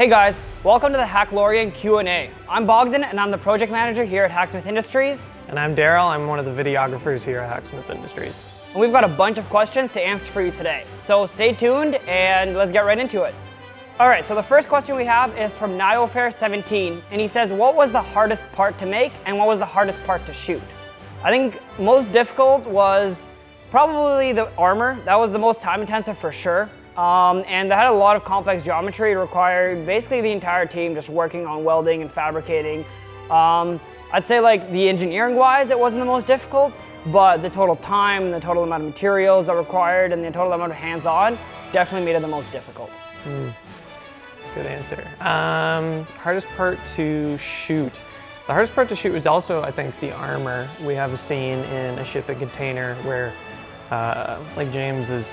Hey guys, welcome to the Hacklorian Q&A. I'm Bogdan and I'm the project manager here at Hacksmith Industries. And I'm Daryl, I'm one of the videographers here at Hacksmith Industries. And we've got a bunch of questions to answer for you today. So stay tuned and let's get right into it. All right, so the first question we have is from NioFair17, and he says, what was the hardest part to make and what was the hardest part to shoot? I think most difficult was probably the armor. That was the most time intensive for sure. And they had a lot of complex geometry. It required basically the entire team just working on welding and fabricating. I'd say like the engineering wise, it wasn't the most difficult, but the total time and the total amount of materials that required and the total amount of hands-on definitely made it the most difficult. Good answer. Hardest part to shoot. The hardest part to shoot was also, I think, the armor. We have a scene in a shipping container where like James is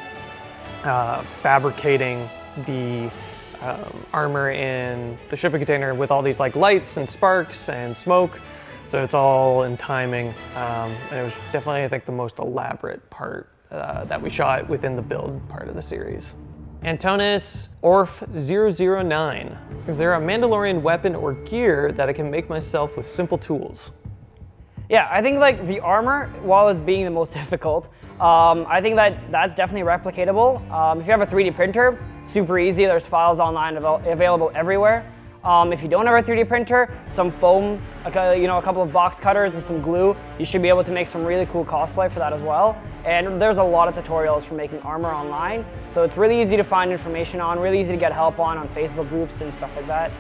fabricating the armor in the shipping container with all these like lights and sparks and smoke. So it's all in timing. And it was definitely, I think, the most elaborate part that we shot within the build part of the series. Antonis Orf009. Is there a Mandalorian weapon or gear that I can make myself with simple tools? Yeah, I think like the armor, while it's being the most difficult, I think that's definitely replicatable. If you have a 3D printer, super easy. There's files online available everywhere. If you don't have a 3D printer, some foam, a couple of box cutters and some glue, you should be able to make some really cool cosplay for that as well. And there's a lot of tutorials for making armor online. So it's really easy to find information on, really easy to get help on Facebook groups and stuff like that.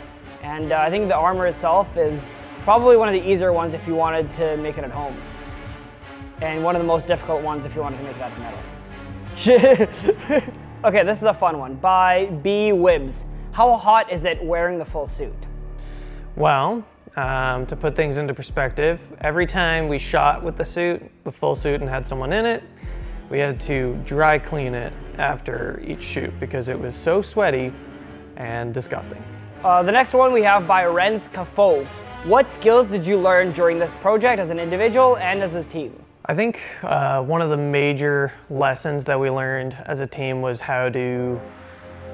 And I think the armor itself is probably one of the easier ones if you wanted to make it at home. And one of the most difficult ones if you wanted to make it out of metal. Okay, this is a fun one by B Wibbs. How hot is it wearing the full suit? Well, to put things into perspective, every time we shot with the full suit and had someone in it, we had to dry clean it after each shoot because it was so sweaty and disgusting. The next one we have by Renz Cafo. What skills did you learn during this project as an individual and as a team? I think one of the major lessons that we learned as a team was how to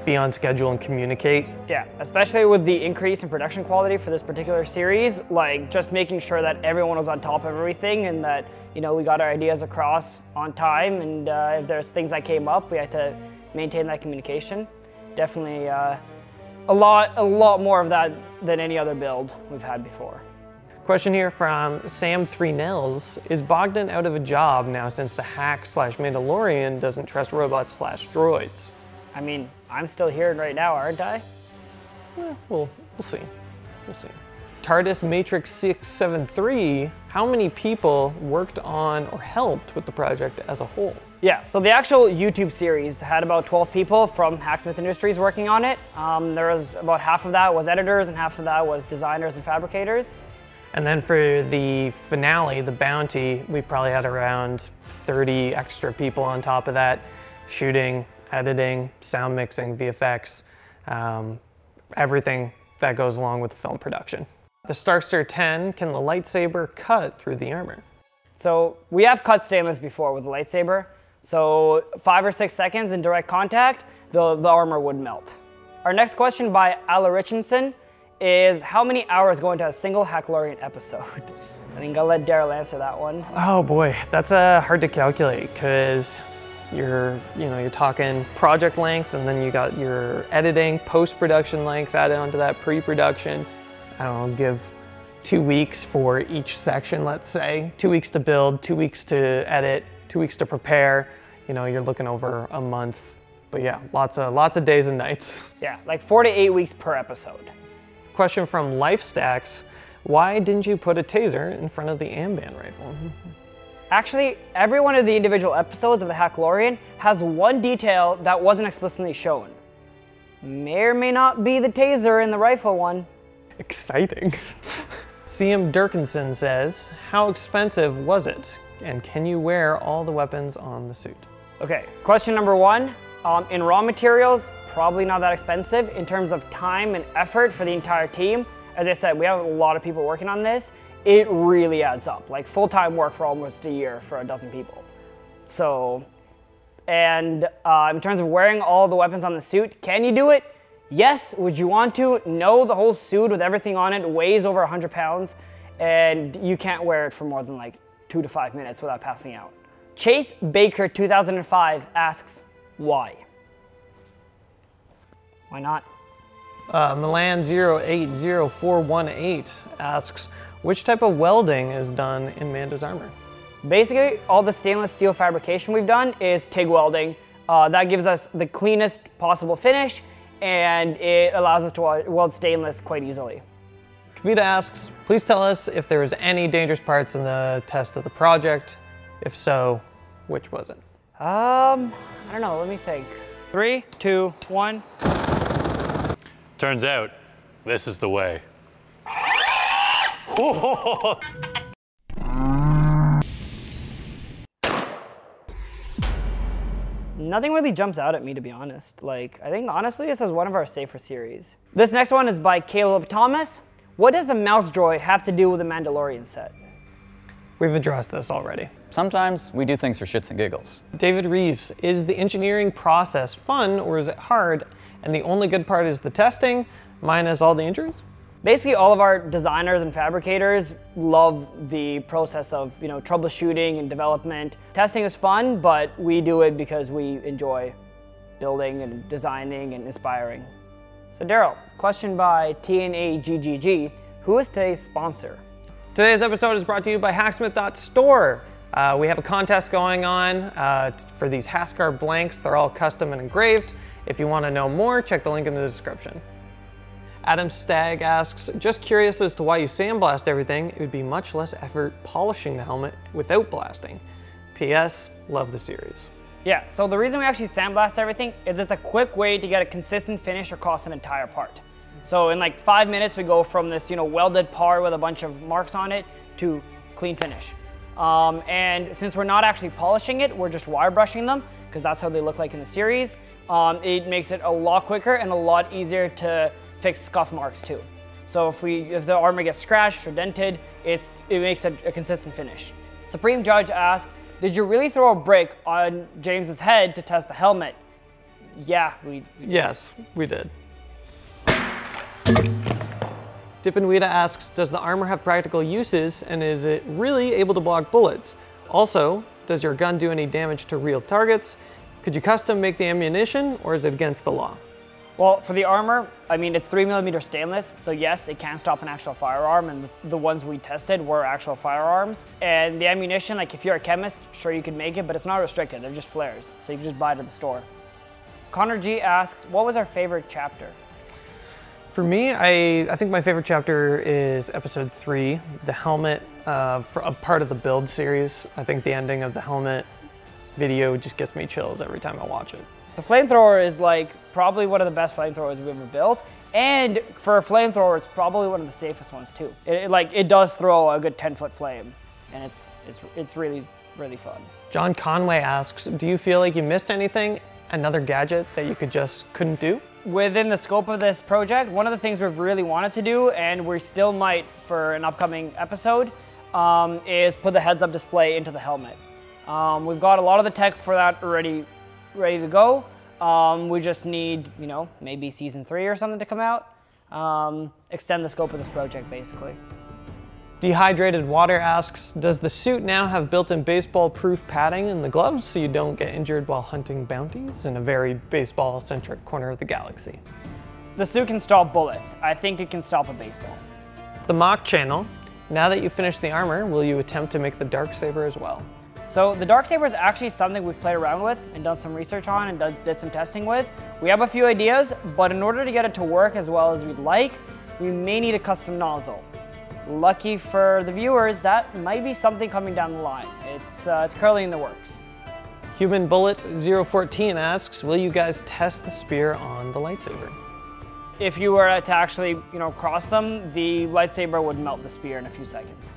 be on schedule and communicate. Yeah, especially with the increase in production quality for this particular series, like just making sure that everyone was on top of everything and that, we got our ideas across on time, and if there's things that came up, we had to maintain that communication. Definitely a lot more of that than any other build we've had before. Question here from Sam3Nels. Is Bogdan out of a job now since the Hack/Mandalorian doesn't trust robots/droids? I mean, I'm still here right now, aren't I? Yeah, we'll see. We'll see. TARDIS Matrix 673. How many people worked on or helped with the project as a whole? Yeah, so the actual YouTube series had about 12 people from Hacksmith Industries working on it. There was about half of that was editors and half of that was designers and fabricators. And then for the finale, the bounty, we probably had around 30 extra people on top of that, shooting, editing, sound mixing, VFX, everything that goes along with film production. The Starkster 10, can the lightsaber cut through the armor? So we have cut stainless before with the lightsaber. So 5 or 6 seconds in direct contact, the armor would melt. Our next question by Alla Richardson is how many hours go into a single Hacklorian episode? I think I'll let Daryl answer that one. Oh boy, that's hard to calculate because you're talking project length and then you got your editing, post-production length added onto that, pre-production. I don't know, give 2 weeks for each section, let's say. 2 weeks to build, 2 weeks to edit, 2 weeks to prepare. You're looking over a month. But yeah, lots of days and nights. Yeah, like 4 to 8 weeks per episode. Question from LifeStacks. Why didn't you put a taser in front of the Amban rifle? Actually, every one of the individual episodes of the Hacklorian has one detail that wasn't explicitly shown. May or may not be the taser in the rifle one. Exciting. CM Durkinson says, how expensive was it? And can you wear all the weapons on the suit? Okay, question number 1. In raw materials, probably not that expensive. In terms of time and effort for the entire team, as I said, we have a lot of people working on this. It really adds up, like full-time work for almost a year for a dozen people. So, and in terms of wearing all the weapons on the suit, can you do it? Yes, would you want to? No, the whole suit with everything on it weighs over 100 pounds and you can't wear it for more than like 2 to 5 minutes without passing out. Chase Baker 2005 asks, why? Why not? Milan080418 asks, which type of welding is done in Mando's armor? Basically, all the stainless steel fabrication we've done is TIG welding. That gives us the cleanest possible finish, and it allows us to weld stainless quite easily. Kavita asks, please tell us if there was any dangerous parts in the test of the project. If so, which was it? I don't know, let me think. 3, 2, 1. Turns out, this is the way. Nothing really jumps out at me, to be honest. Like, I think honestly this is one of our safer series. This next one is by Caleb Thomas. What does the mouse droid have to do with the Mandalorian set? We've addressed this already. Sometimes we do things for shits and giggles. David Reese, is the engineering process fun or is it hard? And the only good part is the testing, minus all the injuries? Basically, all of our designers and fabricators love the process of, troubleshooting and development. Testing is fun, but we do it because we enjoy building and designing and inspiring. So Daryl, question by TNAGGG, who is today's sponsor? Today's episode is brought to you by Hacksmith.store. We have a contest going on for these Haskar blanks. They're all custom and engraved. If you want to know more, check the link in the description. Adam Stagg asks, just curious as to why you sandblast everything. It would be much less effort polishing the helmet without blasting. P.S. Love the series. Yeah, so the reason we actually sandblast everything is it's a quick way to get a consistent finish across an entire part. So in like 5 minutes, we go from this, welded part with a bunch of marks on it to clean finish. And since we're not actually polishing it, we're just wire brushing them because that's how they look like in the series. It makes it a lot quicker and a lot easier to fix scuff marks too. So if the armor gets scratched or dented, it makes a consistent finish. Supreme Judge asks, did you really throw a brick on James's head to test the helmet? Yeah, Yes, we did. Dippenweeda asks, does the armor have practical uses and is it really able to block bullets? Also, does your gun do any damage to real targets? Could you custom make the ammunition or is it against the law? Well, for the armor, it's 3mm stainless, so yes, it can stop an actual firearm, and the ones we tested were actual firearms. And the ammunition, like if you're a chemist, sure you can make it, but it's not restricted, they're just flares, so you can just buy it at the store. Connor G asks, what was our favorite chapter? For me, I think my favorite chapter is episode 3, the helmet, of part of the build series. I think the ending of the helmet video just gets me chills every time I watch it. The flamethrower is like probably one of the best flamethrowers we've ever built, and for a flamethrower, it's probably one of the safest ones too. It does throw a good 10-foot flame, and it's really, really fun. John Conway asks, do you feel like you missed anything? Another gadget that you couldn't do? Within the scope of this project, one of the things we've really wanted to do, and we still might for an upcoming episode, is put the heads-up display into the helmet. We've got a lot of the tech for that already ready to go. We just need, maybe season 3 or something to come out. Extend the scope of this project, basically. Dehydrated Water asks, does the suit now have built-in baseball-proof padding in the gloves so you don't get injured while hunting bounties in a very baseball-centric corner of the galaxy? The suit can stop bullets. I think it can stop a baseball. The Mock Channel, now that you've finished the armor, will you attempt to make the dark saber as well? So the dark saber is actually something we've played around with and done some research on and did some testing with. We have a few ideas, but in order to get it to work as well as we'd like, we may need a custom nozzle. Lucky for the viewers, that might be something coming down the line. It's currently in the works. Human Bullet 014 asks, will you guys test the spear on the lightsaber? If you were to actually, cross them, the lightsaber would melt the spear in a few seconds.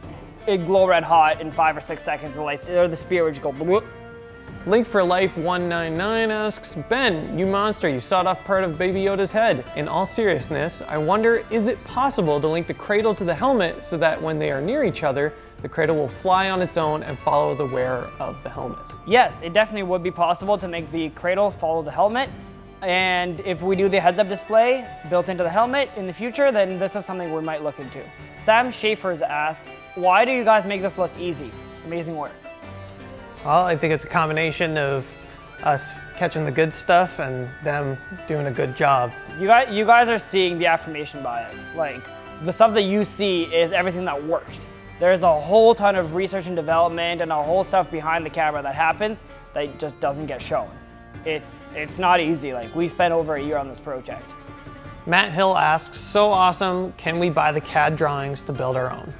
It'd glow red hot in 5 or 6 seconds. The spear would just go bloop. Link for Life 199 asks, Ben, you monster, you sawed off part of Baby Yoda's head. In all seriousness, I wonder, is it possible to link the cradle to the helmet so that when they are near each other, the cradle will fly on its own and follow the wearer of the helmet? Yes, it definitely would be possible to make the cradle follow the helmet. And if we do the heads-up display built into the helmet in the future, then this is something we might look into. Sam Schaefer's asks, why do you guys make this look easy? Amazing work. Well, I think it's a combination of us catching the good stuff and them doing a good job. You guys are seeing the affirmation bias. Like, the stuff that you see is everything that worked. There's a whole ton of research and development and a whole stuff behind the camera that happens that just doesn't get shown. It's not easy. Like, we spent over a year on this project. Matt Hill asks, so awesome, can we buy the CAD drawings to build our own?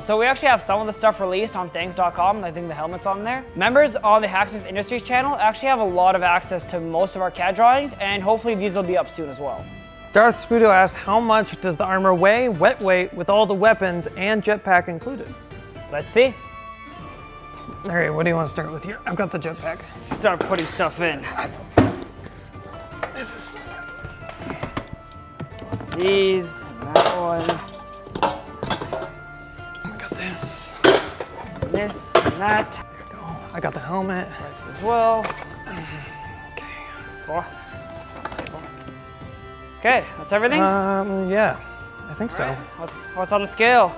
So we actually have some of the stuff released on thanks.com. I think the helmet's on there. Members on the Hacksmith Industries channel actually have a lot of access to most of our CAD drawings, and hopefully these will be up soon as well. Darth Spudo asks, how much does the armor weigh, wet weight, with all the weapons and jetpack included? Let's see. All right, what do you want to start with here? I've got the jetpack. Start putting stuff in. This is... These, that one. I got this. This and that. There you go. I got the helmet. As well. Okay. Cool. Okay, that's everything? Yeah, I think so. Right. What's on the scale?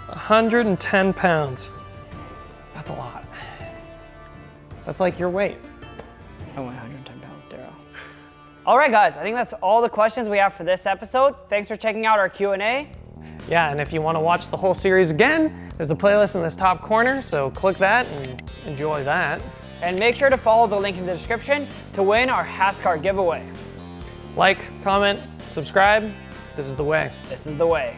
110 pounds. That's a lot. That's like your weight. I weigh 110 pounds, Darryl. All right, guys, I think that's all the questions we have for this episode. Thanks for checking out our Q&A. Yeah, and if you want to watch the whole series again, there's a playlist in this top corner, so click that and enjoy that. And make sure to follow the link in the description to win our Hascart giveaway. Like, comment, subscribe. This is the way. This is the way.